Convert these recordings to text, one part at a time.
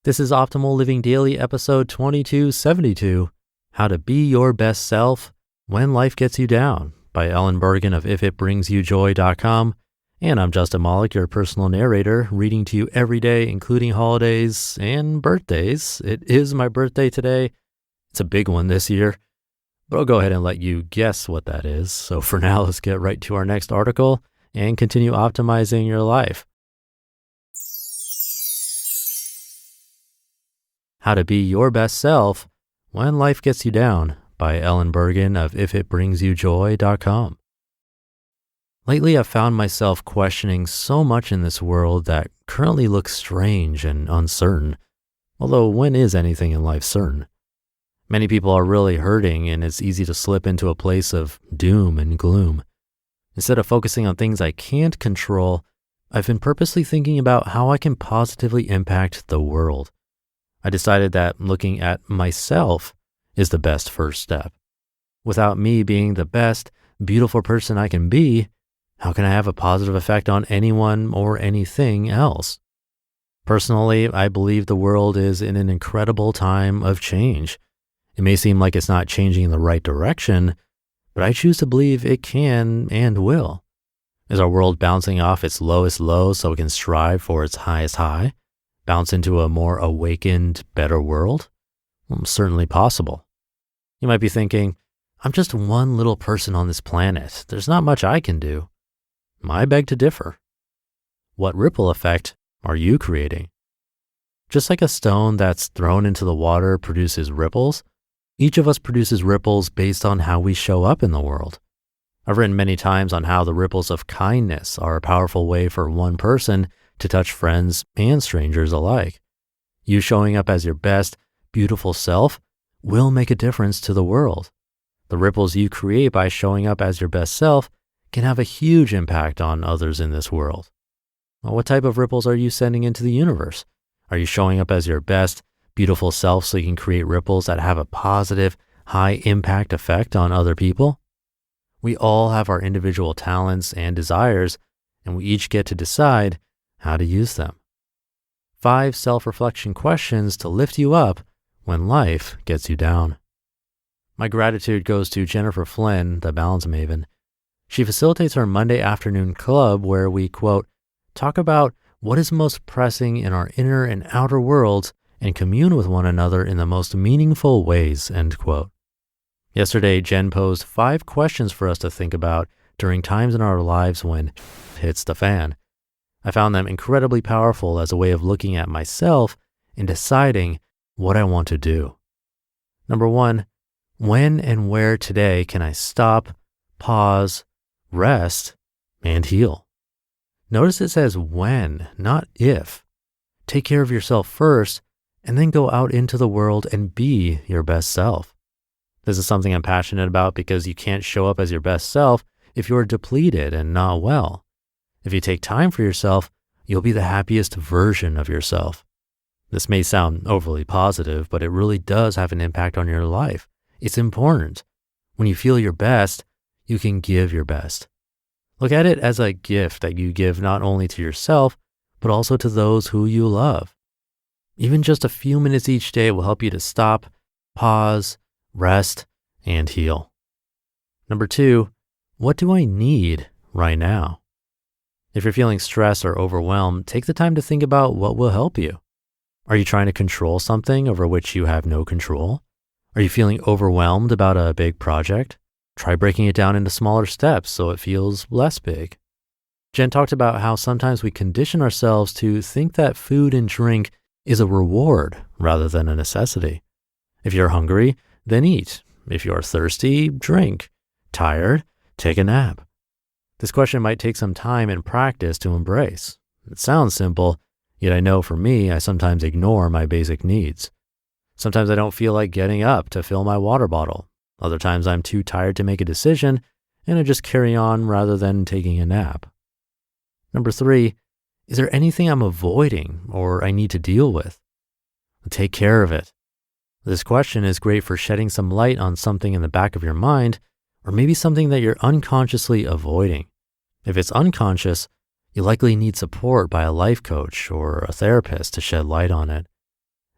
This is Optimal Living Daily, episode 2272, How to Be Your Best Self When Life Gets You Down, by Burgan of ifitbringsyoujoy.com. And I'm Justin Malik, your personal narrator, reading to you every day, including holidays and birthdays. It is my birthday today. It's a big one this year, but I'll go ahead and let you guess what that is. So for now, let's get right to our next article and continue optimizing your life. How to Be Your Best Self When Life Gets You Down, by Burgan of ifitbringsyoujoy.com. Lately, I've found myself questioning so much in this world that currently looks strange and uncertain. Although when is anything in life certain? Many people are really hurting, and it's easy to slip into a place of doom and gloom. Instead of focusing on things I can't control, I've been purposely thinking about how I can positively impact the world. I decided that looking at myself is the best first step. Without me being the best, beautiful person I can be, how can I have a positive effect on anyone or anything else? Personally, I believe the world is in an incredible time of change. It may seem like it's not changing in the right direction, but I choose to believe it can and will. Is our world bouncing off its lowest low so it can strive for its highest high? Bounce into a more awakened, better world? Well, certainly possible. You might be thinking, I'm just one little person on this planet. There's not much I can do. I beg to differ. What ripple effect are you creating? Just like a stone that's thrown into the water produces ripples, each of us produces ripples based on how we show up in the world. I've written many times on how the ripples of kindness are a powerful way for one person to touch friends and strangers alike. You showing up as your best, beautiful self will make a difference to the world. The ripples you create by showing up as your best self can have a huge impact on others in this world. Well, what type of ripples are you sending into the universe? Are you showing up as your best, beautiful self so you can create ripples that have a positive, high impact effect on other people? We all have our individual talents and desires, and we each get to decide how to use them. 5 self-reflection questions to lift you up when life gets you down. My gratitude goes to Jennifer Flynn, the balance maven. She facilitates our Monday afternoon club where we, quote, talk about what is most pressing in our inner and outer worlds and commune with one another in the most meaningful ways, end quote. Yesterday, Jen posed 5 questions for us to think about during times in our lives when hits the fan. I found them incredibly powerful as a way of looking at myself and deciding what I want to do. Number 1, when and where today can I stop, pause, rest, and heal? Notice it says when, not if. Take care of yourself first, and then go out into the world and be your best self. This is something I'm passionate about because you can't show up as your best self if you're depleted and not well. If you take time for yourself, you'll be the happiest version of yourself. This may sound overly positive, but it really does have an impact on your life. It's important. When you feel your best, you can give your best. Look at it as a gift that you give not only to yourself, but also to those who you love. Even just a few minutes each day will help you to stop, pause, rest, and heal. Number 2, what do I need right now? If you're feeling stressed or overwhelmed, take the time to think about what will help you. Are you trying to control something over which you have no control? Are you feeling overwhelmed about a big project? Try breaking it down into smaller steps so it feels less big. Jen talked about how sometimes we condition ourselves to think that food and drink is a reward rather than a necessity. If you're hungry, then eat. If you're thirsty, drink. Tired, take a nap. This question might take some time and practice to embrace. It sounds simple, yet I know for me, I sometimes ignore my basic needs. Sometimes I don't feel like getting up to fill my water bottle. Other times I'm too tired to make a decision, and I just carry on rather than taking a nap. Number 3, is there anything I'm avoiding or I need to deal with? Take care of it. This question is great for shedding some light on something in the back of your mind, or maybe something that you're unconsciously avoiding. If it's unconscious, you likely need support by a life coach or a therapist to shed light on it.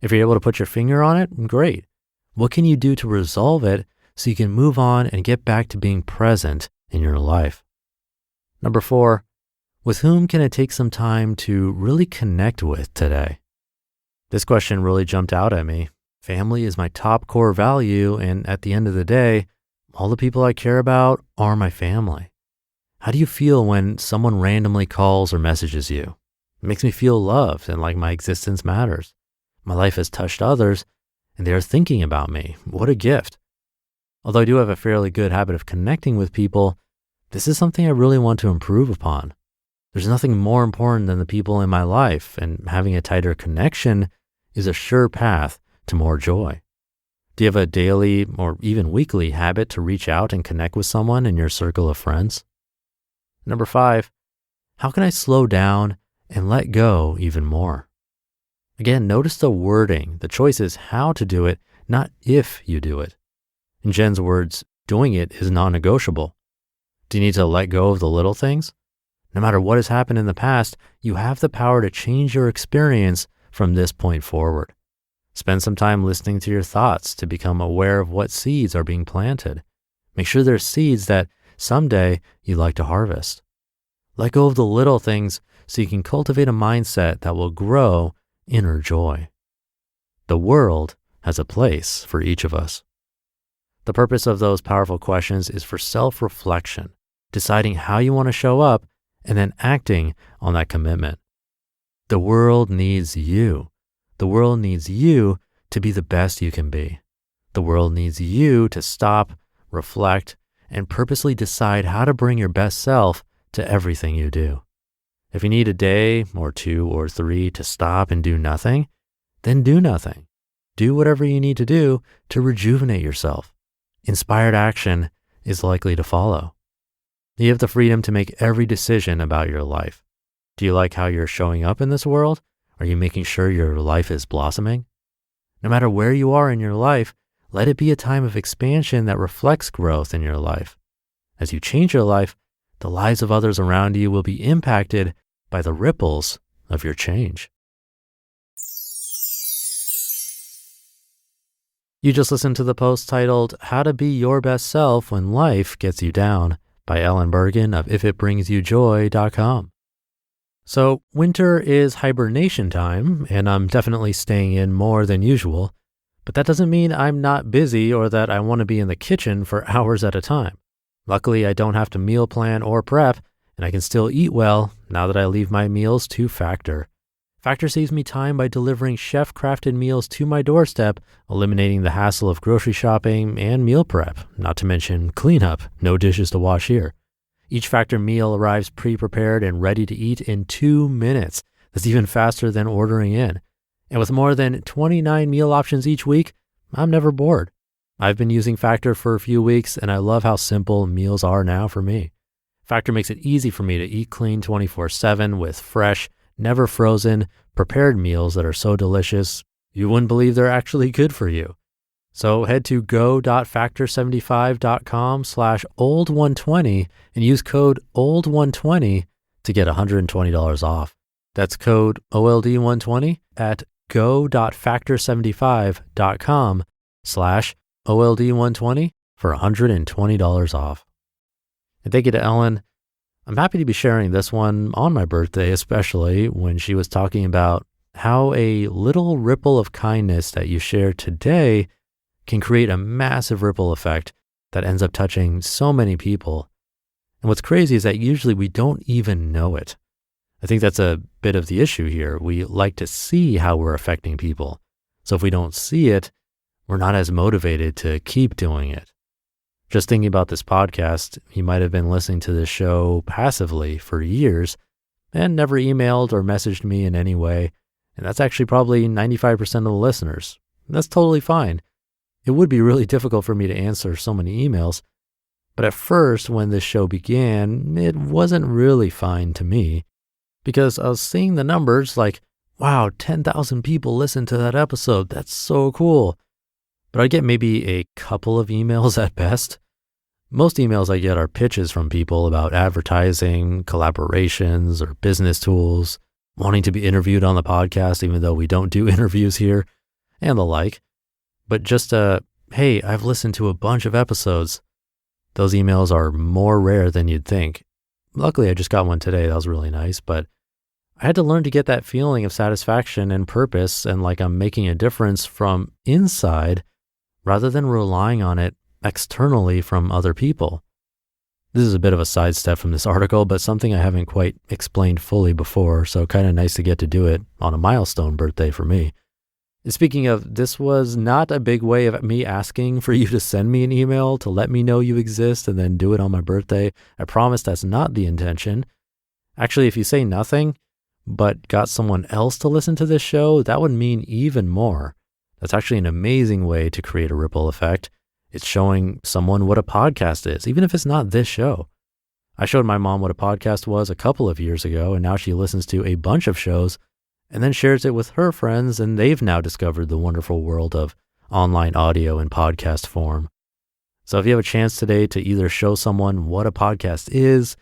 If you're able to put your finger on it, great. What can you do to resolve it so you can move on and get back to being present in your life? Number 4, with whom can I take some time to really connect with today? This question really jumped out at me. Family is my top core value, and at the end of the day, all the people I care about are my family. How do you feel when someone randomly calls or messages you? It makes me feel loved and like my existence matters. My life has touched others, and they are thinking about me. What a gift. Although I do have a fairly good habit of connecting with people, this is something I really want to improve upon. There's nothing more important than the people in my life, and having a tighter connection is a sure path to more joy. Do you have a daily or even weekly habit to reach out and connect with someone in your circle of friends? Number 5, how can I slow down and let go even more? Again, notice the wording. The choice is how to do it, not if you do it. In Jen's words, doing it is non-negotiable. Do you need to let go of the little things? No matter what has happened in the past, you have the power to change your experience from this point forward. Spend some time listening to your thoughts to become aware of what seeds are being planted. Make sure they're seeds that someday you'd like to harvest. Let go of the little things so you can cultivate a mindset that will grow inner joy. The world has a place for each of us. The purpose of those powerful questions is for self-reflection, deciding how you want to show up, and then acting on that commitment. The world needs you. The world needs you to be the best you can be. The world needs you to stop, reflect, and purposely decide how to bring your best self to everything you do. If you need a day or 2 or 3 to stop and do nothing, then do nothing. Do whatever you need to do to rejuvenate yourself. Inspired action is likely to follow. You have the freedom to make every decision about your life. Do you like how you're showing up in this world? Are you making sure your life is blossoming? No matter where you are in your life, let it be a time of expansion that reflects growth in your life. As you change your life, the lives of others around you will be impacted by the ripples of your change. You just listened to the post titled, How to Be Your Best Self When Life Gets You Down by Ellen Burgan of ifitbringsyoujoy.com. So winter is hibernation time, and I'm definitely staying in more than usual, but that doesn't mean I'm not busy or that I want to be in the kitchen for hours at a time. Luckily, I don't have to meal plan or prep, and I can still eat well now that I leave my meals to Factor. Factor saves me time by delivering chef-crafted meals to my doorstep, eliminating the hassle of grocery shopping and meal prep, not to mention cleanup, no dishes to wash here. Each Factor meal arrives pre-prepared and ready to eat in 2 minutes. That's even faster than ordering in. And with more than 29 meal options each week, I'm never bored. I've been using Factor for a few weeks, and I love how simple meals are now for me. Factor makes it easy for me to eat clean 24/7 with fresh, never frozen, prepared meals that are so delicious, you wouldn't believe they're actually good for you. So head to go.factor75.com/old120 and use code old120 to get $120 off. That's code OLD120 at go.factor75.com/OLD120 for $120 off. And thank you to Ellen. I'm happy to be sharing this one on my birthday, especially when she was talking about how a little ripple of kindness that you share today can create a massive ripple effect that ends up touching so many people. And what's crazy is that usually we don't even know it. I think that's a bit of the issue here. We like to see how we're affecting people. So if we don't see it, we're not as motivated to keep doing it. Just thinking about this podcast, you might have been listening to this show passively for years and never emailed or messaged me in any way. And that's actually probably 95% of the listeners. And that's totally fine. It would be really difficult for me to answer so many emails. But at first, when this show began, it wasn't really fine to me because I was seeing the numbers like, wow, 10,000 people listened to that episode. That's so cool. But I get maybe a couple of emails at best. Most emails I get are pitches from people about advertising, collaborations, or business tools, wanting to be interviewed on the podcast, even though we don't do interviews here. and the like. But just hey, I've listened to a bunch of episodes. Those emails are more rare than you'd think. Luckily, I just got one today. That was really nice. But I had to learn to get that feeling of satisfaction and purpose and like I'm making a difference from inside rather than relying on it externally from other people. This is a bit of a sidestep from this article, but something I haven't quite explained fully before, so kind of nice to get to do it on a milestone birthday for me. Speaking of, this was not a big way of me asking for you to send me an email to let me know you exist and then do it on my birthday. I promise that's not the intention. Actually, if you say nothing, but got someone else to listen to this show, that would mean even more. That's actually an amazing way to create a ripple effect. It's showing someone what a podcast is, even if it's not this show. I showed my mom what a podcast was a couple of years ago, and now she listens to a bunch of shows and then shares it with her friends, and they've now discovered the wonderful world of online audio in podcast form. So if you have a chance today to either show someone what a podcast is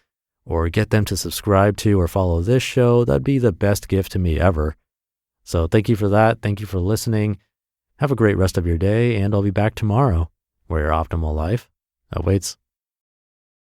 or get them to subscribe to or follow this show, that'd be the best gift to me ever. So thank you for that. Thank you for listening. Have a great rest of your day, and I'll be back tomorrow where your optimal life awaits.